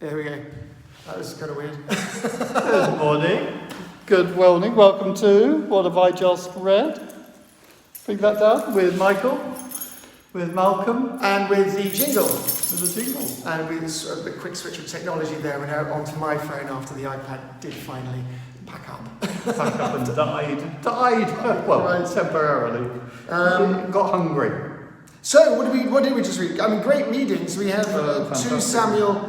There we go. That was kind of weird. Good morning. Good morning. Welcome to What Have I Just Read? Bring that down with Michael, with Malcolm, And with the jingle. with the jingle. And with sort of the quick switch of technology there, we're now onto my phone after the iPad did finally pack up. Packed up and died. Well, Right. temporarily. Got hungry. So, what did we just read? I mean, great readings. We have 2 fantastic. Samuel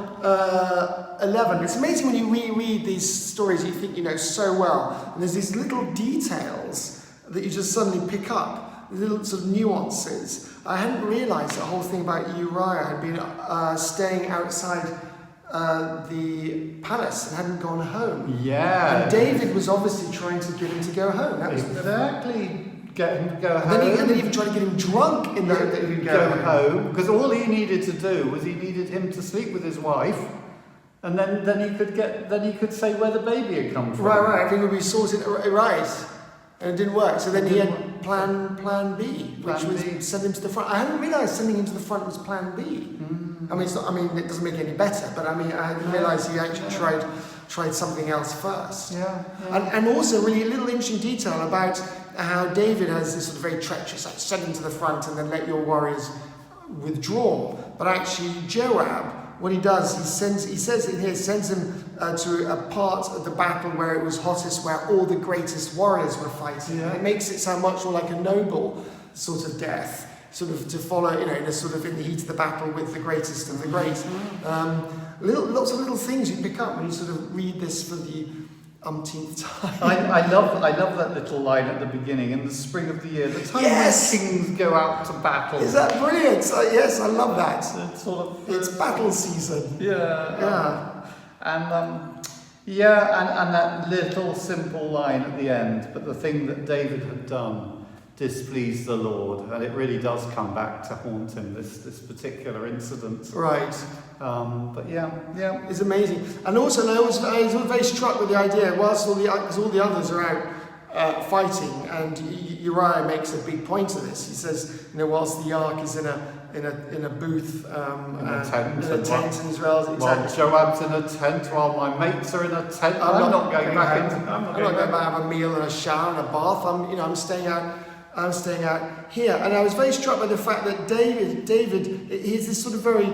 11. It's amazing when you reread these stories you think you know so well. And there's these little details that you just suddenly pick up, little sort of nuances. I hadn't realised the whole thing about Uriah had been staying outside the palace and hadn't gone home. Yeah. And David was obviously trying to get him to go home. That was Exactly. Get him to go And home. then he even tried to get him drunk in the hope that he would go home, because all he needed to do was he needed him to sleep with his wife, and then he could say where the baby had come from. Right. I think we sorted it right, and it didn't work. So then he had plan B, which Plan was B. send him to the front. I hadn't realised sending him to the front was plan B. I mean, it's not. I mean, it doesn't make it any better. But I mean, I hadn't realised he actually tried something else first. Yeah. And also, really, a little interesting detail about how David has this sort of very treacherous, like send him to the front and then let your warriors withdraw. But actually, Joab, what he does, he says in here, sends him to a part of the battle where it was hottest, where all the greatest warriors were fighting. Yeah. And it makes it sound much more like a noble sort of death, sort of to follow, in the heat of the battle with the greatest of the great. Lots of little things you pick up when you sort of read this for the umpteenth time. I love that little line at the beginning. In the spring of the year, the time Yes! when kings go out to battle. Is that brilliant? Yes, I love that. It's sort of It's battle season. yeah. And that little simple line at the end. But the thing that David had done displeased the Lord, and it really does come back to haunt him. This particular incident. Right. But yeah. It's amazing. And also, I was very struck with the idea, whilst all the others are out fighting, and Uriah makes a big point of this. He says, whilst the ark is in a booth, In a tent, in Israel. While Joab's in a tent, while my mates are in a tent, I'm not going back into. I'm not going back. to have a meal and a shower and a bath. I'm staying out here. And I was very struck by the fact that David, he's this sort of very,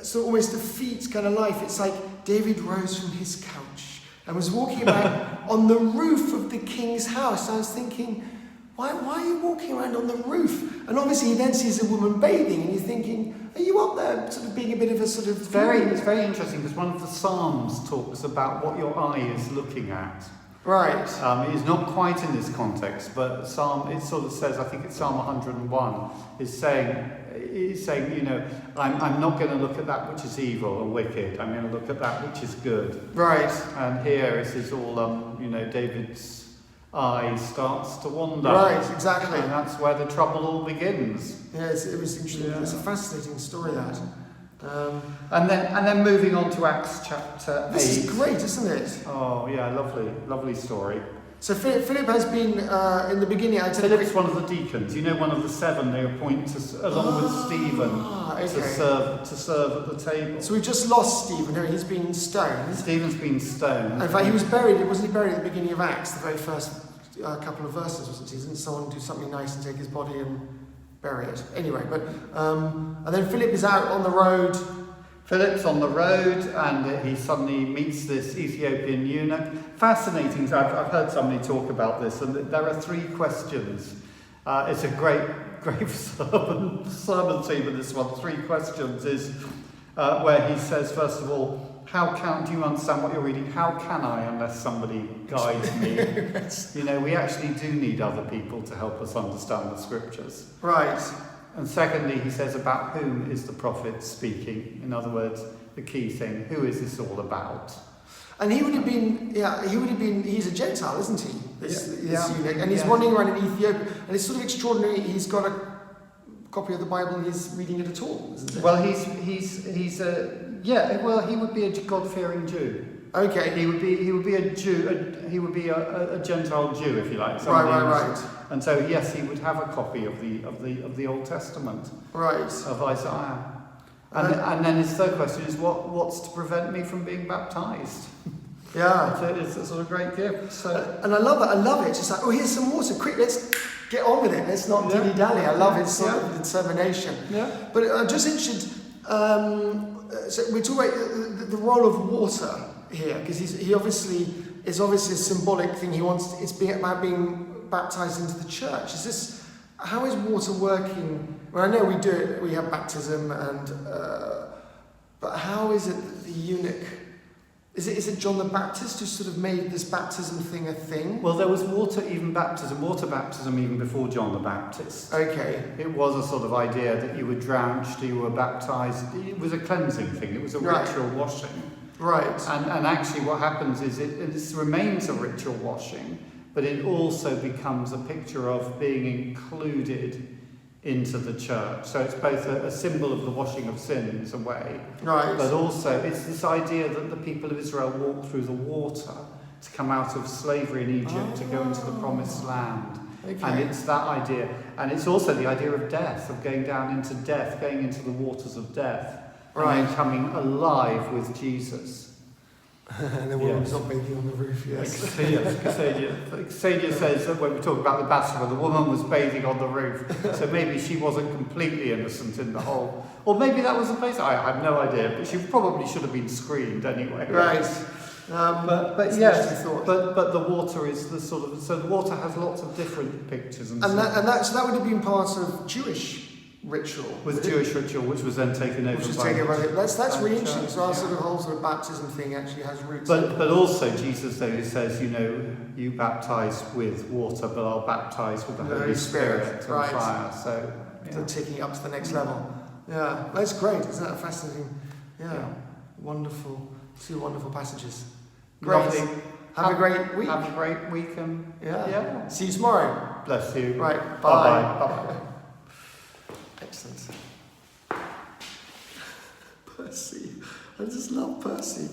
sort of almost defeat kind of life. It's like David rose from his couch and was walking about on the roof of the king's house. I was thinking, why are you walking around on the roof? And obviously he then sees a woman bathing and you're thinking, are you up there sort of being a bit of a sort of... It's very interesting, because one of the Psalms talks about what your eye is looking at. Right. It's not quite in this context, but it sort of says, I think it's Psalm 101, is saying, I'm not going to look at that which is evil and wicked. I'm going to look at that which is good. Right. And here it is all, David's eye starts to wander. Right, exactly. And that's where the trouble all begins. Yes, it was interesting. Yeah. It's a fascinating story, that. And then moving on to Acts chapter 8. This is great, isn't it? Oh yeah, lovely story. So Philip has been, in the beginning, I Philip's one of the deacons. One of the 7 they appoint along with Stephen okay. to serve at the table. So we've just lost Stephen. No, he's been stoned. Stephen's been stoned. In fact, he was buried. Wasn't he buried at the beginning of Acts, the very first couple of verses, wasn't he? Didn't someone do something nice and take his body and bury it? Anyway, and then Philip is out on the road. Philip's on the road, and he suddenly meets this Ethiopian eunuch. Fascinating. I've heard somebody talk about this, and there are 3 questions. It's a great sermon theme of this one. 3 questions is where he says, first of all, do you understand what you're reading? How can I unless somebody guides me? We actually do need other people to help us understand the scriptures. Right. And secondly, he says, about whom is the prophet speaking? In other words, the key thing, who is this all about? And he would have been, he's a Gentile, isn't he? This eunuch. And he's Yeah. wandering around in Ethiopia. And it's sort of extraordinary. He's got a copy of the Bible and he's reading it at all, isn't it? Well, he would be a God-fearing Jew. Okay. He would be a Jew. He would be a Gentile Jew, if you like. Right. And so, yes, he would have a copy of the Old Testament. Right. Of Isaiah. And then his third question is, what's to prevent me from being baptized? Yeah. It's a sort of great gift. So. And I love that. I love it. It's just like, oh, here's some water. Quick, let's get on with it. Let's not dilly-dally. I love his sort of determination. Yeah. But I'm just interested, so we talk about the role of water here, because he obviously is a symbolic thing. It's about being baptized into the church. How is water working? Well, I know we do it. We have baptism, but how is it that the eunuch? Is it John the Baptist who sort of made this baptism thing a thing? Well, there was water baptism even before John the Baptist. Okay. It was a sort of idea that you were drenched, you were baptized. It was a cleansing thing. It was a ritual washing. Right. And actually what happens is it remains a ritual washing, but it also becomes a picture of being included into the church. So it's both a symbol of the washing of sins away, right, but also it's this idea that the people of Israel walked through the water to come out of slavery in Egypt to go into the promised land. Okay. And it's that idea. And it's also the idea of death, of going down into death, going into the waters of death, right, and then coming alive with Jesus. And the woman was not bathing on the roof, yes. Xenia says that when we talk about the baptism, the woman was bathing on the roof, so maybe she wasn't completely innocent in the whole. Or maybe that was the place, I have no idea, but she probably should have been screened anyway. Right. But yes, but the water is the sort of, so the water has lots of different pictures and that would have been part of Jewish ritual. With Jewish ritual, which was then taken over That's really interesting. So our sort of whole sort of baptism thing actually has roots. But also Jesus though says, you baptize with water, but I'll baptize with the Holy Spirit and fire. So taking it up to the next level. Yeah, that's great. Isn't that fascinating? Yeah. Wonderful. 2 wonderful passages. Great. Lovely. Have a great week. Have a great week and See you tomorrow. Bless you. Right. Bye. Bye. Excellent. Percy. I just love Percy.